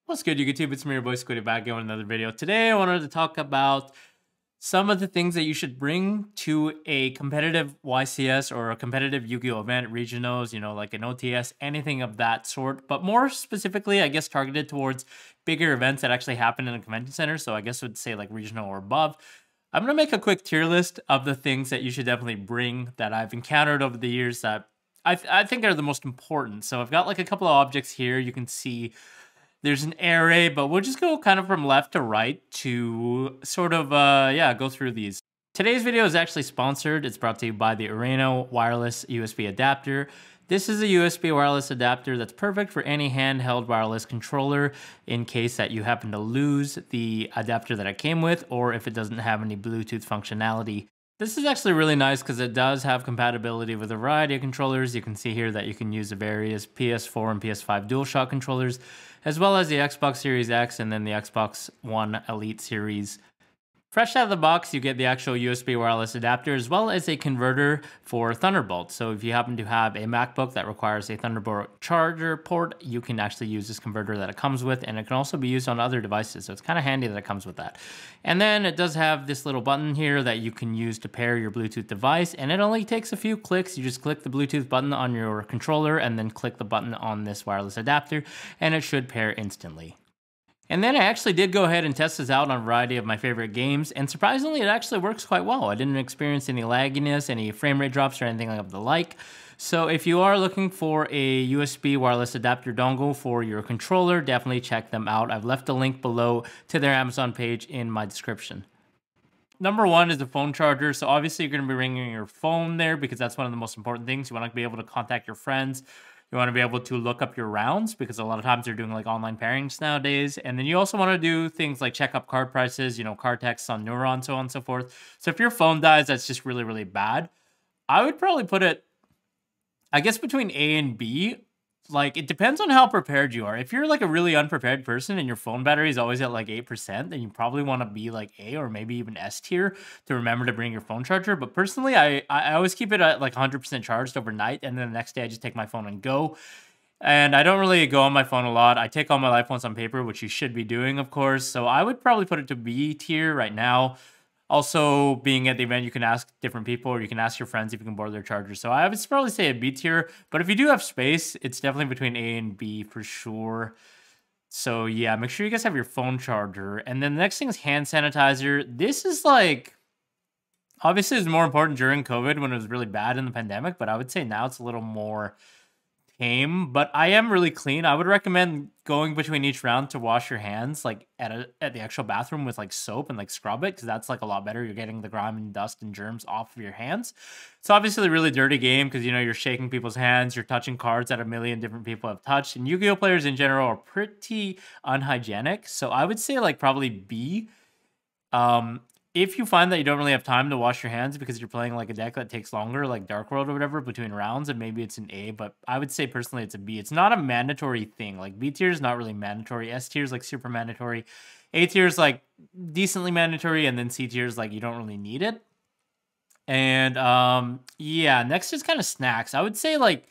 What's good, YouTube? It's me, your boy Squiddy, back again with another video. Today, I wanted to talk about some of the things that you should bring to a competitive YCS or a competitive Yu-Gi-Oh event, regionals, like an OTS, anything of that sort. But more specifically, I guess targeted towards bigger events that actually happen in a convention center. So I guess I would say like regional or above. I'm going to make a quick tier list of the things that you should definitely bring that I've encountered over the years that I think are the most important. So I've got like a couple of objects here. You can see there's an array, but we'll just go kind of from left to right to sort of, go through these. Today's video is actually sponsored. It's brought to you by the OURANO wireless USB adapter. This is a USB wireless adapter that's perfect for any handheld wireless controller in case that you happen to lose the adapter that it came with, or if it doesn't have any Bluetooth functionality. This is actually really nice because it does have compatibility with a variety of controllers. You can see here that you can use the various PS4 and PS5 DualShock controllers, as well as the Xbox Series X and then the Xbox One Elite Series. Fresh out of the box, you get the actual USB wireless adapter as well as a converter for Thunderbolt. So if you happen to have a MacBook that requires a Thunderbolt charger port, you can actually use this converter that it comes with, and it can also be used on other devices. So it's kind of handy that it comes with that. And then it does have this little button here that you can use to pair your Bluetooth device, and it only takes a few clicks. You just click the Bluetooth button on your controller and then click the button on this wireless adapter, and it should pair instantly. And then I actually did go ahead and test this out on a variety of my favorite games, and surprisingly, it actually works quite well. I didn't experience any lagginess, any frame rate drops, or anything of the like. So if you are looking for a USB wireless adapter dongle for your controller, definitely check them out. I've left a link below to their Amazon page in my description. Number one is the phone charger. So obviously you're going to be bringing your phone there because that's one of the most important things. You want to be able to contact your friends. You want to be able to look up your rounds because a lot of times they're doing like online pairings nowadays. And then you also want to do things like check up card prices, card texts on Neuron, so on and so forth. So if your phone dies, that's just really, really bad. I would probably put it, I guess, between A and B. Like, it depends on how prepared you are. If you're like a really unprepared person and your phone battery is always at like 8%, then you probably want to be like A or maybe even S tier to remember to bring your phone charger. But personally, I always keep it at like 100% charged overnight, and then the next day I just take my phone and go. And I don't really go on my phone a lot. I take all my life notes on paper, which you should be doing, of course. So I would probably put it to B tier right now. Also, being at the event, you can ask different people, or you can ask your friends if you can borrow their charger. So I would probably say a B tier, but if you do have space, it's definitely between A and B for sure. So yeah, make sure you guys have your phone charger. And then the next thing is hand sanitizer. This is like, obviously it's more important during COVID when it was really bad in the pandemic, but I would say now it's a little more tame, but I am really clean. I would recommend going between each round to wash your hands like at the actual bathroom with like soap and like scrub it, because that's like a lot better. You're getting the grime and dust and germs off of your hands. It's obviously a really dirty game because you're shaking people's hands, you're touching cards that a million different people have touched, and Yu-Gi-Oh players in general are pretty unhygienic. So I would say like probably B. If you find that you don't really have time to wash your hands because you're playing like a deck that takes longer, like Dark World or whatever, between rounds, and maybe it's an A, but I would say personally it's a B. It's not a mandatory thing. Like B tier is not really mandatory. S tier is like super mandatory. A tier is like decently mandatory, and then C tier is like you don't really need it. And yeah, next is kind of snacks. I would say like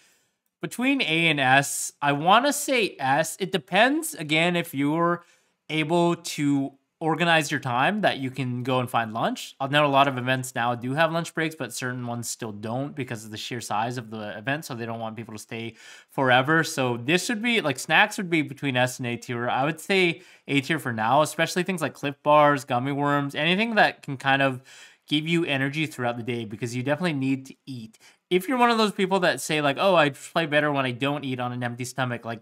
between A and S. I want to say S. It depends, again, if you're able to organize your time that you can go and find lunch. I know a lot of events now do have lunch breaks, but certain ones still don't because of the sheer size of the event, so they don't want people to stay forever. So this would be like snacks would be between S and A tier. I would say A tier for now, especially things like Cliff Bars, gummy worms, anything that can kind of give you energy throughout the day, because you definitely need to eat. If you're one of those people that say like, oh, I play better when I don't eat on an empty stomach, like,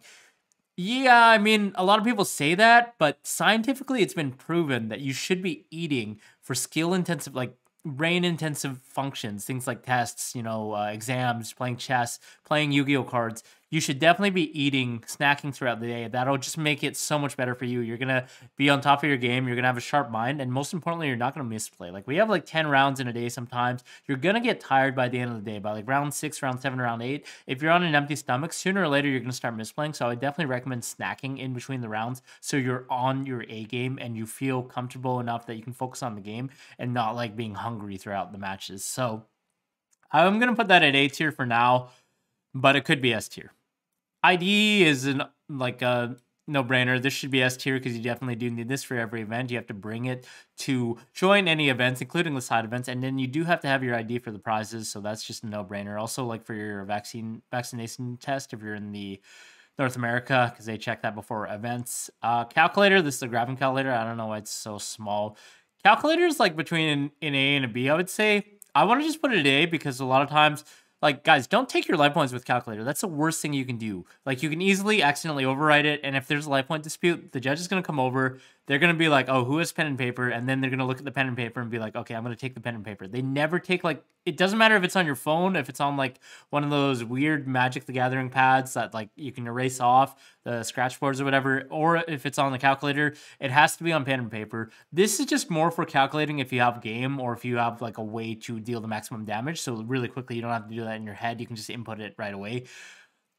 yeah, I mean, a lot of people say that, but scientifically it's been proven that you should be eating for skill-intensive, like brain-intensive functions, things like tests, exams, playing chess, playing Yu-Gi-Oh cards. You should definitely be eating, snacking throughout the day. That'll just make it so much better for you. You're going to be on top of your game. You're going to have a sharp mind. And most importantly, you're not going to misplay. Like, we have like 10 rounds in a day sometimes. You're going to get tired by the end of the day. By like round 6, round 7, round 8. If you're on an empty stomach, sooner or later, you're going to start misplaying. So I definitely recommend snacking in between the rounds so you're on your A game and you feel comfortable enough that you can focus on the game and not like being hungry throughout the matches. So I'm going to put that at A tier for now, but it could be S tier. ID is no brainer. This should be S tier because you definitely do need this for every event. You have to bring it to join any events, including the side events, and then you do have to have your ID for the prizes. So that's just a no brainer. Also, like for your vaccination test, if you're in the North America, because they check that before events. Calculator. This is a graphing calculator. I don't know why it's so small. Calculator is like between an A and a B, I would say. I want to just put it at A because a lot of times, like, guys, don't take your life points with calculator. That's the worst thing you can do. Like, you can easily accidentally overwrite it, and if there's a life point dispute, the judge is going to come over. They're going to be like, oh, who has pen and paper? And then they're going to look at the pen and paper and be like, okay, I'm going to take the pen and paper. They never take, like, it doesn't matter if it's on your phone, if it's on, like, one of those weird Magic the Gathering pads that, like, you can erase off, the scratch boards or whatever, or if it's on the calculator, it has to be on pen and paper. This is just more for calculating if you have game or if you have, like, a way to deal the maximum damage. So really quickly, you don't have to do that in your head. You can just input it right away.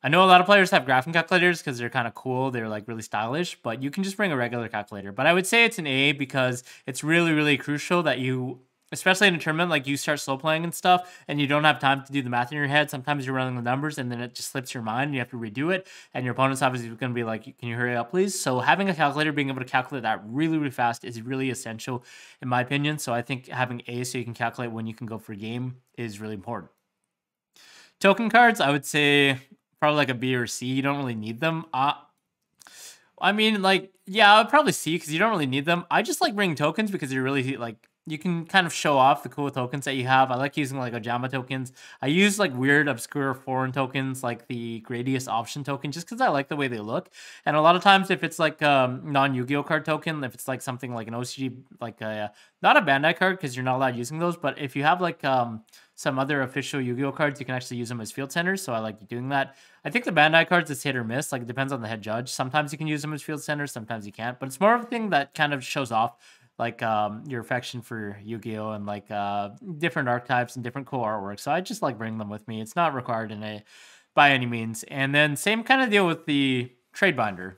I know a lot of players have graphing calculators because they're kind of cool. They're like really stylish, but you can just bring a regular calculator. But I would say it's an A because it's really, really crucial that you, especially in a tournament, like you start slow playing and stuff, and you don't have time to do the math in your head. Sometimes you're running the numbers and then it just slips your mind and you have to redo it. And your opponent's obviously going to be like, can you hurry up, please? So having a calculator, being able to calculate that really, really fast is really essential in my opinion. So I think having A so you can calculate when you can go for game is really important. Token cards, I would say probably like a B or C. You don't really need them. I mean, like, yeah, I would probably C because you don't really need them. I just like bringing tokens because you're really like, you can kind of show off the cool tokens that you have. I like using like Ojama tokens. I use like weird, obscure foreign tokens like the Gradius option token just because I like the way they look. And a lot of times if it's like non-Yu-Gi-Oh card token, if it's like something like an OCG, like not a Bandai card because you're not allowed using those, but if you have like some other official Yu-Gi-Oh cards, you can actually use them as field centers. So I like doing that. I think the Bandai cards is hit or miss. Like it depends on the head judge. Sometimes you can use them as field centers, sometimes you can't. But it's more of a thing that kind of shows off like your affection for Yu-Gi-Oh and like different archetypes and different cool artwork. So I just like bring them with me. It's not required in a by any means. And then same kind of deal with the trade binder.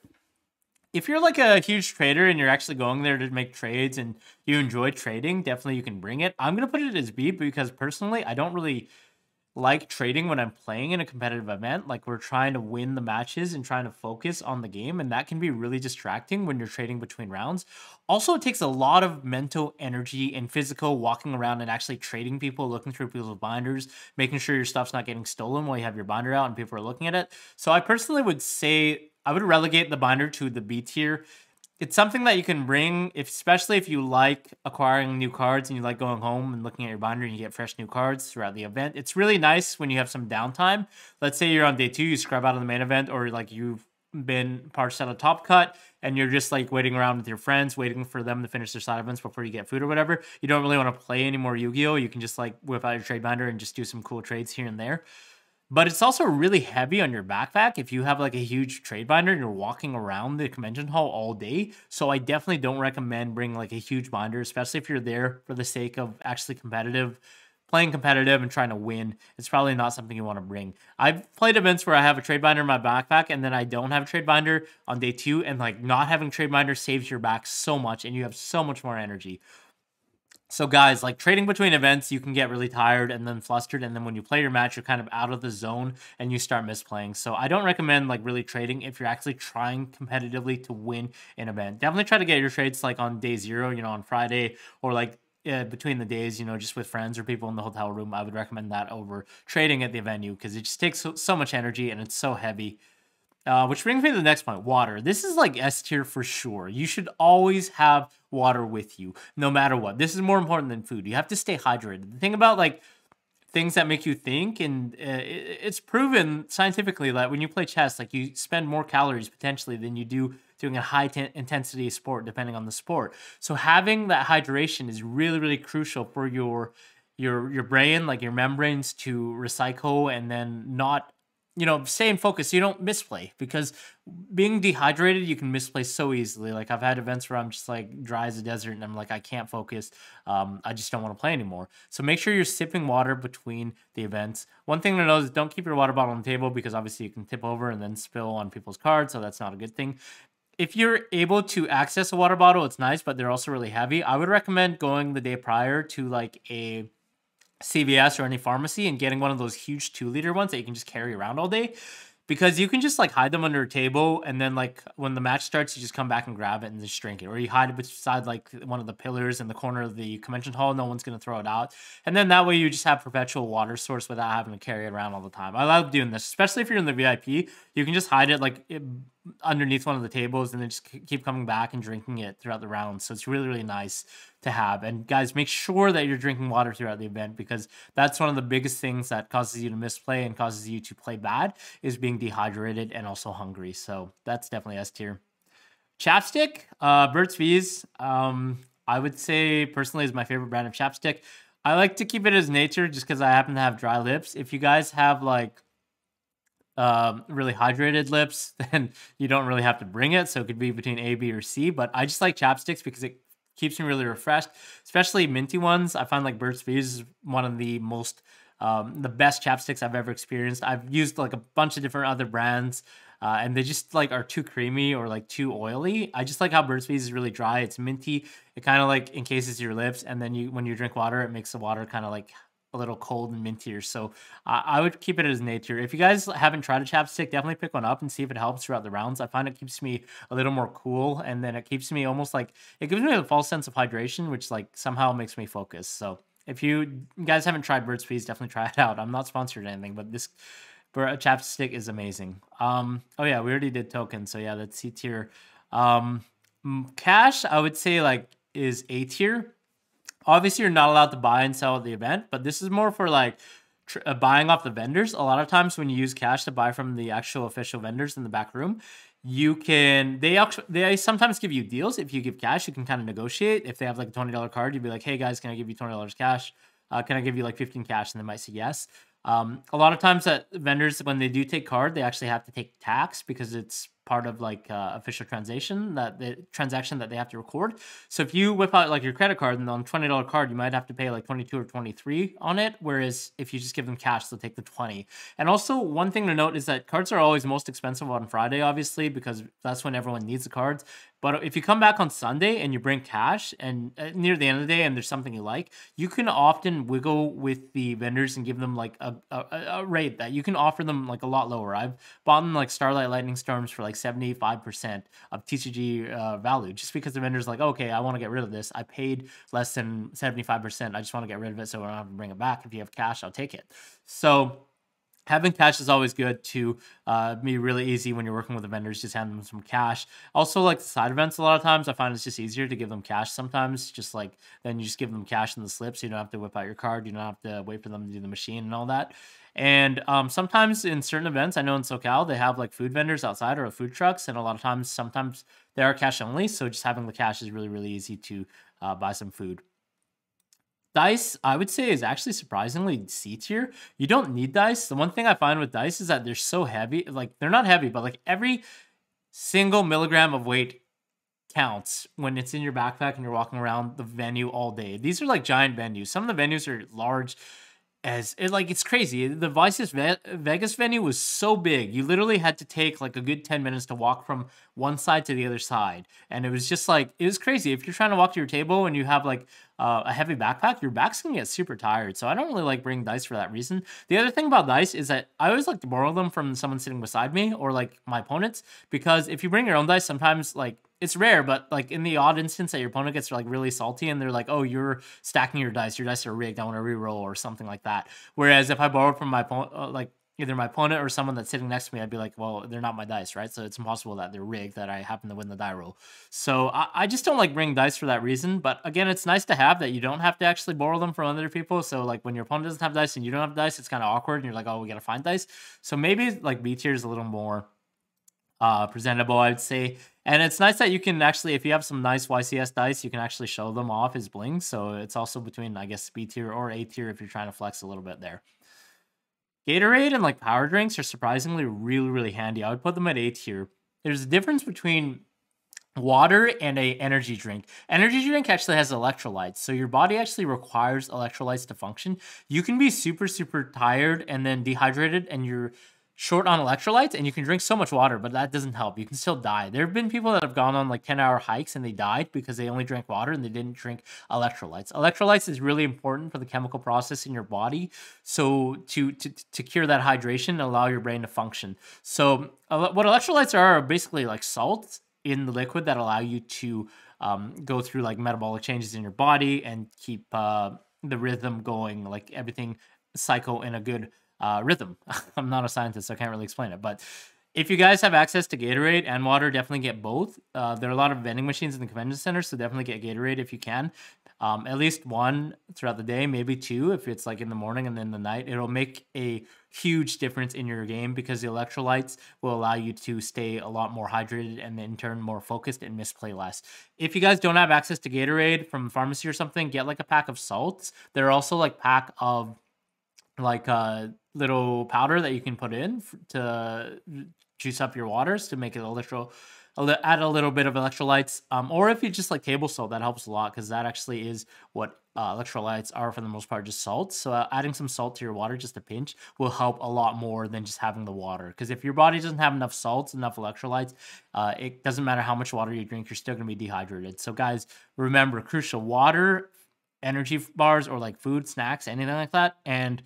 If you're like a huge trader and you're actually going there to make trades and you enjoy trading, definitely you can bring it. I'm going to put it as B because personally, I don't really like trading when I'm playing in a competitive event. Like we're trying to win the matches and trying to focus on the game. And that can be really distracting when you're trading between rounds. Also, it takes a lot of mental energy and physical walking around and actually trading people, looking through people's binders, making sure your stuff's not getting stolen while you have your binder out and people are looking at it. So I personally would say I would relegate the binder to the B tier. It's something that you can bring, especially if you like acquiring new cards and you like going home and looking at your binder and you get fresh new cards throughout the event. It's really nice when you have some downtime. Let's say you're on day 2, you scrub out of the main event, or like you've been parsed out a top cut and you're just like waiting around with your friends, waiting for them to finish their side events before you get food or whatever. You don't really want to play any more Yu-Gi-Oh! You can just like whip out your trade binder and just do some cool trades here and there. But it's also really heavy on your backpack if you have like a huge trade binder and you're walking around the convention hall all day. So I definitely don't recommend bringing like a huge binder, especially if you're there for the sake of actually playing competitive and trying to win. It's probably not something you want to bring. I've played events where I have a trade binder in my backpack and then I don't have a trade binder on day 2, and like not having trade binder saves your back so much and you have so much more energy. So guys, like trading between events, you can get really tired and then flustered. And then when you play your match, you're kind of out of the zone and you start misplaying. So I don't recommend like really trading if you're actually trying competitively to win an event. Definitely try to get your trades like on day 0, you know, on Friday, or like between the days, you know, just with friends or people in the hotel room. I would recommend that over trading at the venue because it just takes so much energy and it's so heavy. Which brings me to the next point, water. This is like S tier for sure. You should always have water with you, no matter what. This is more important than food. You have to stay hydrated. The thing about like things that make you think, and it's proven scientifically that when you play chess, like you spend more calories potentially than you do doing a high intensity sport, depending on the sport. So having that hydration is really, really crucial for your brain, like your membranes to recycle and then not, you know, stay in focus so you don't misplay, because being dehydrated, you can misplay so easily. Like I've had events where I'm just like dry as a desert and I'm like, I can't focus. I just don't want to play anymore. So make sure you're sipping water between the events. One thing to know is don't keep your water bottle on the table because obviously you can tip over and then spill on people's cards. So that's not a good thing. If you're able to access a water bottle, it's nice, but they're also really heavy. I would recommend going the day prior to like a CVS or any pharmacy and getting one of those huge 2-liter ones that you can just carry around all day, because you can just like hide them under a table, and then like when the match starts, you just come back and grab it and just drink it, or you hide it beside like one of the pillars in the corner of the convention hall. No one's gonna throw it out, and then that way you just have perpetual water source without having to carry it around all the time. I love doing this, especially if you're in the VIP. You can just hide it like underneath one of the tables, and then just keep coming back and drinking it throughout the round. So it's really nice to have. And guys, make sure that you're drinking water throughout the event, because that's one of the biggest things that causes you to misplay and causes you to play bad, is being dehydrated and also hungry. So that's definitely S tier. Chapstick, Burt's Bees, I would say personally is my favorite brand of chapstick. I like to keep it as nature just because I happen to have dry lips. If you guys have like really hydrated lips, then you don't really have to bring it. So it could be between A, B, or C. But I just like chapsticks because it keeps me really refreshed, especially minty ones. I find like Burt's Bees is one of the most the best chapsticks I've ever experienced. I've used like a bunch of different other brands, and they just like are too creamy or like too oily. I just like how Burt's Bees is really dry. It's minty. It kind of like encases your lips, and then when you drink water, it makes the water kind of like a little cold and mintier. So I would keep it as nature. If you guys haven't tried a chapstick, definitely pick one up and see if it helps throughout the rounds. I find it keeps me a little more cool, and then it keeps me almost like, it gives me a false sense of hydration, which like somehow makes me focus. So if you guys haven't tried Burt's Bees, definitely try it out. I'm not sponsored or anything, but this chapstick is amazing. Oh yeah, we already did tokens, so yeah, that's C tier. Cash, I would say like is A tier. Obviously, you're not allowed to buy and sell at the event, but this is more for like buying off the vendors. A lot of times when you use cash to buy from the actual official vendors in the back room, you can, they sometimes give you deals. If you give cash, you can kind of negotiate. If they have like a $20 card, you'd be like, hey guys, can I give you $20 cash? Can I give you like 15 cash? And they might say yes. A lot of times that vendors, when they do take card, they actually have to take tax because it's part of like official transaction that they have to record. So if you whip out like your credit card and on $20 card, you might have to pay like 22 or 23 on it. Whereas if you just give them cash, they'll take the 20. And also one thing to note is that cards are always most expensive on Friday, obviously, because that's when everyone needs the cards. But if you come back on Sunday and you bring cash and near the end of the day and there's something you like, you can often wiggle with the vendors and give them like a rate that you can offer them like a lot lower. I've bought them like Starlight Lightning Storms for like 75% of TCG value, just because the vendor's like, okay, I want to get rid of this. I paid less than 75%. I just want to get rid of it so I don't have to bring it back. If you have cash, I'll take it. So having cash is always good to be really easy when you're working with the vendors. Just hand them some cash. Also, like the side events, a lot of times I find it's just easier to give them cash sometimes. Just like then you just give them cash in the slip, so you don't have to whip out your card. You don't have to wait for them to do the machine and all that. And sometimes in certain events, I know in SoCal, they have like food vendors outside or food trucks. And a lot of times, sometimes they are cash only. So just having the cash is really easy to buy some food. Dice, I would say, is actually surprisingly C tier. You don't need dice. The one thing I find with dice is that they're so heavy. Like, they're not heavy, but like every single milligram of weight counts when it's in your backpack and you're walking around the venue all day. These are like giant venues. Some of the venues are large it's crazy. The Vices Vegas venue was so big. You literally had to take like a good 10 minutes to walk from one side to the other side. And it was just like, it was crazy. If you're trying to walk to your table and you have like a heavy backpack, your back's gonna get super tired. So I don't really like bringing dice for that reason. The other thing about dice is that I always like to borrow them from someone sitting beside me or like my opponents, because if you bring your own dice, sometimes like it's rare, but like in the odd instance that your opponent gets like really salty and they're like, oh, you're stacking your dice are rigged, I want to reroll or something like that. Whereas if I borrowed from my opponent, like either my opponent or someone that's sitting next to me, I'd be like, well, they're not my dice, right? So it's impossible that they're rigged, that I happen to win the die roll. So I just don't like bringing dice for that reason. But again, it's nice to have that you don't have to actually borrow them from other people. So like when your opponent doesn't have dice and you don't have dice, it's kind of awkward and you're like, oh, we got to find dice. So maybe like B tier is a little more presentable, I'd say. And it's nice that you can actually, if you have some nice YCS dice, you can actually show them off as bling. So it's also between, I guess, B tier or A tier if you're trying to flex a little bit there. Gatorade and like power drinks are surprisingly really handy. I would put them at A tier. There's a difference between water and a energy drink. Energy drink actually has electrolytes, so your body actually requires electrolytes to function. You can be super tired and then dehydrated, and short on electrolytes, and you can drink so much water, but that doesn't help. You can still die. There have been people that have gone on like 10-hour hikes and they died because they only drank water and they didn't drink electrolytes. Electrolytes is really important for the chemical process in your body. So to cure that hydration and allow your brain to function. So what electrolytes are basically like salts in the liquid that allow you to go through like metabolic changes in your body and keep the rhythm going, like everything cycle in a good rhythm. I'm not a scientist, so I can't really explain it. But if you guys have access to Gatorade and water, definitely get both. There are a lot of vending machines in the convention center, so definitely get Gatorade if you can. At least one throughout the day, maybe two if it's like in the morning and then the night. It'll make a huge difference in your game because the electrolytes will allow you to stay a lot more hydrated and in turn more focused and misplay less. If you guys don't have access to Gatorade from a pharmacy or something, get like a pack of salts. There are also like pack of like little powder that you can put in to juice up your waters to make it add a little bit of electrolytes. Or if you just like table salt, that helps a lot because that actually is what electrolytes are for the most part, just salt. So adding some salt to your water, just a pinch, will help a lot more than just having the water. Because if your body doesn't have enough salts, enough electrolytes, it doesn't matter how much water you drink, you're still going to be dehydrated. So guys, remember, crucial: water, energy bars or like food, snacks, anything like that, and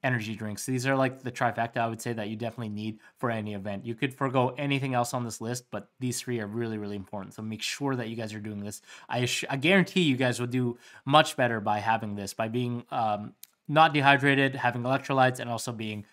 energy drinks. These are like the trifecta, I would say, that you definitely need for any event. You could forgo anything else on this list, but these three are really, really important. So make sure that you guys are doing this. I guarantee you guys will do much better by having this, by being not dehydrated, having electrolytes, and also being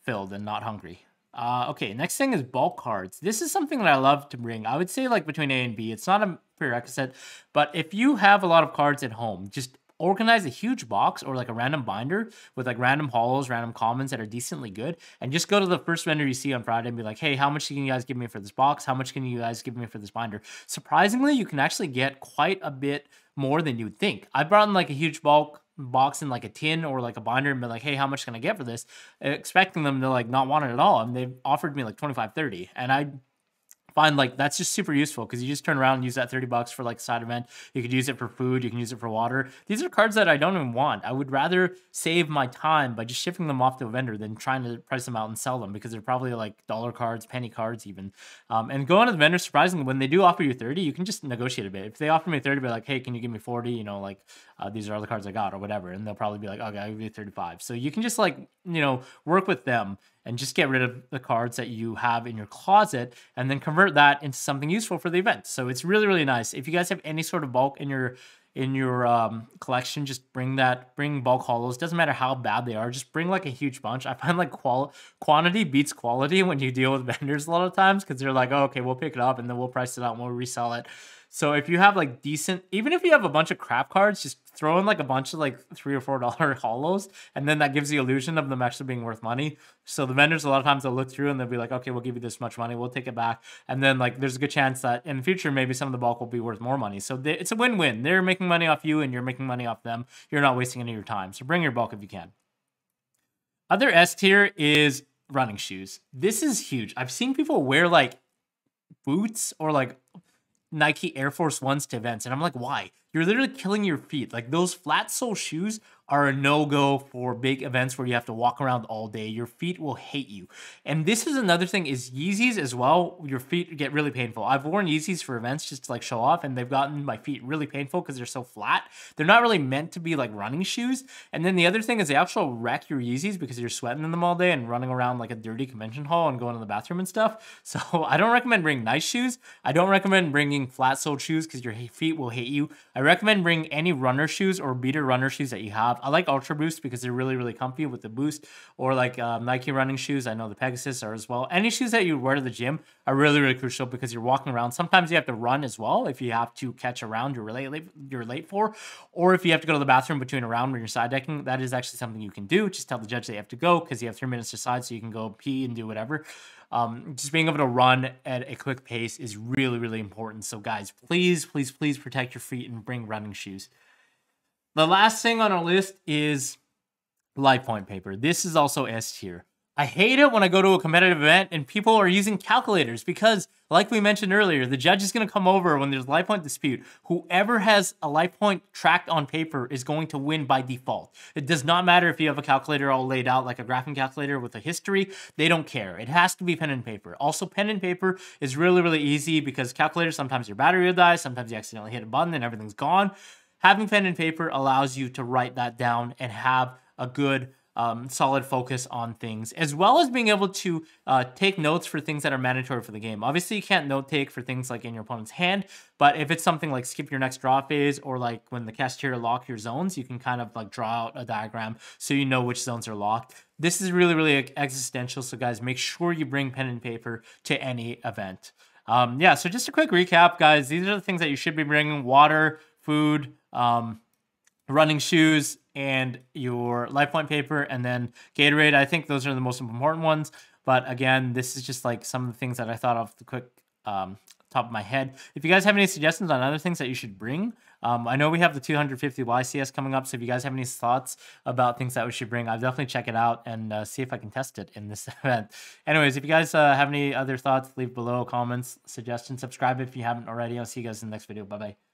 filled and not hungry. Okay, next thing is bulk cards. This is something that I love to bring. I would say like between A and B. It's not a prerequisite, but if you have a lot of cards at home, just organize a huge box or like a random binder with like random holos, random commons that are decently good, and just go to the first vendor you see on Friday and be like, hey, how much can you guys give me for this box? How much can you guys give me for this binder? Surprisingly, you can actually get quite a bit more than you would think. I brought in like a huge bulk box in like a tin or like a binder and be like, hey, how much can I get for this? Expecting them to like not want it at all. And they've offered me like 25, 30. And I find like that's just super useful because you just turn around and use that 30 bucks for like a side event. You could use it for food. You can use it for water. These are cards that I don't even want. I would rather save my time by just shipping them off to a vendor than trying to price them out and sell them because they're probably like dollar cards, penny cards even. And going to the vendor, surprisingly, when they do offer you 30, you can just negotiate a bit. If they offer me 30, be like, hey, can you give me 40? You know, like these are all the cards I got or whatever. And they'll probably be like, okay, I'll give you 35. So you can just like, you know, work with them and just get rid of the cards that you have in your closet and then convert that into something useful for the event. So it's really, really nice. If you guys have any sort of bulk in your collection, just bring bulk holos. Doesn't matter how bad they are, just bring like a huge bunch. I find like quantity beats quality when you deal with vendors a lot of times because they're like, oh, okay, we'll pick it up and then we'll price it out and we'll resell it. So if you have like decent, even if you have a bunch of crap cards, just throw in like a bunch of like $3 or $4 holos, and then that gives the illusion of them actually being worth money. So the vendors, a lot of times they'll look through and they'll be like, okay, we'll give you this much money, we'll take it back. And then like there's a good chance that in the future, maybe some of the bulk will be worth more money. So it's a win-win. They're making money off you and you're making money off them. You're not wasting any of your time. So bring your bulk if you can. Other S tier is running shoes. This is huge. I've seen people wear like boots or like Nike Air Force Ones to events, and I'm like, why? You're literally killing your feet. Like those flat sole shoes are a no-go for big events where you have to walk around all day. Your feet will hate you. And this is another thing is Yeezys as well. Your feet get really painful. I've worn Yeezys for events just to like show off, and they've gotten my feet really painful because they're so flat. They're not really meant to be like running shoes. And then the other thing is they actually wreck your Yeezys because you're sweating in them all day and running around like a dirty convention hall and going to the bathroom and stuff. So I don't recommend bringing nice shoes. I don't recommend bringing flat-soled shoes because your feet will hate you. I recommend bringing any runner shoes or beater runner shoes that you have. I like Ultra Boost because they're really, really comfy with the boost, or like Nike running shoes. I know the Pegasus are as well. Any shoes that you wear to the gym are really, really crucial because you're walking around. Sometimes you have to run as well if you have to catch a round you're late for, or if you have to go to the bathroom between a round when you're side decking. That is actually something you can do. Just tell the judge that you have to go because you have 3 minutes to side, so you can go pee and do whatever. Just being able to run at a quick pace is really, really important. So guys, please, please, please protect your feet and bring running shoes. The last thing on our list is light point paper. This is also S tier. I hate it when I go to a competitive event and people are using calculators because, like we mentioned earlier, the judge is going to come over when there's a life point dispute. Whoever has a life point tracked on paper is going to win by default. It does not matter if you have a calculator all laid out like a graphing calculator with a history. They don't care. It has to be pen and paper. Also, pen and paper is really, really easy because calculators, sometimes your battery will die, sometimes you accidentally hit a button and everything's gone. Having pen and paper allows you to write that down and have a good solid focus on things, as well as being able to take notes for things that are mandatory for the game. Obviously, you can't note take for things like in your opponent's hand, but if it's something like skip your next draw phase or like when the cafeteria lock your zones, you can kind of like draw out a diagram so you know which zones are locked. This is really, really existential, so guys, make sure you bring pen and paper to any event. Yeah, so just a quick recap, guys. These are the things that you should be bringing: water, food, running shoes, and your life point paper, and then Gatorade. I think those are the most important ones. But again, this is just like some of the things that I thought off the quick top of my head. If you guys have any suggestions on other things that you should bring, I know we have the 250 YCS coming up, so if you guys have any thoughts about things that we should bring, I'll definitely check it out and see if I can test it in this event. Anyways, if you guys have any other thoughts, leave below comments, suggestions, subscribe if you haven't already. I'll see you guys in the next video. Bye-bye.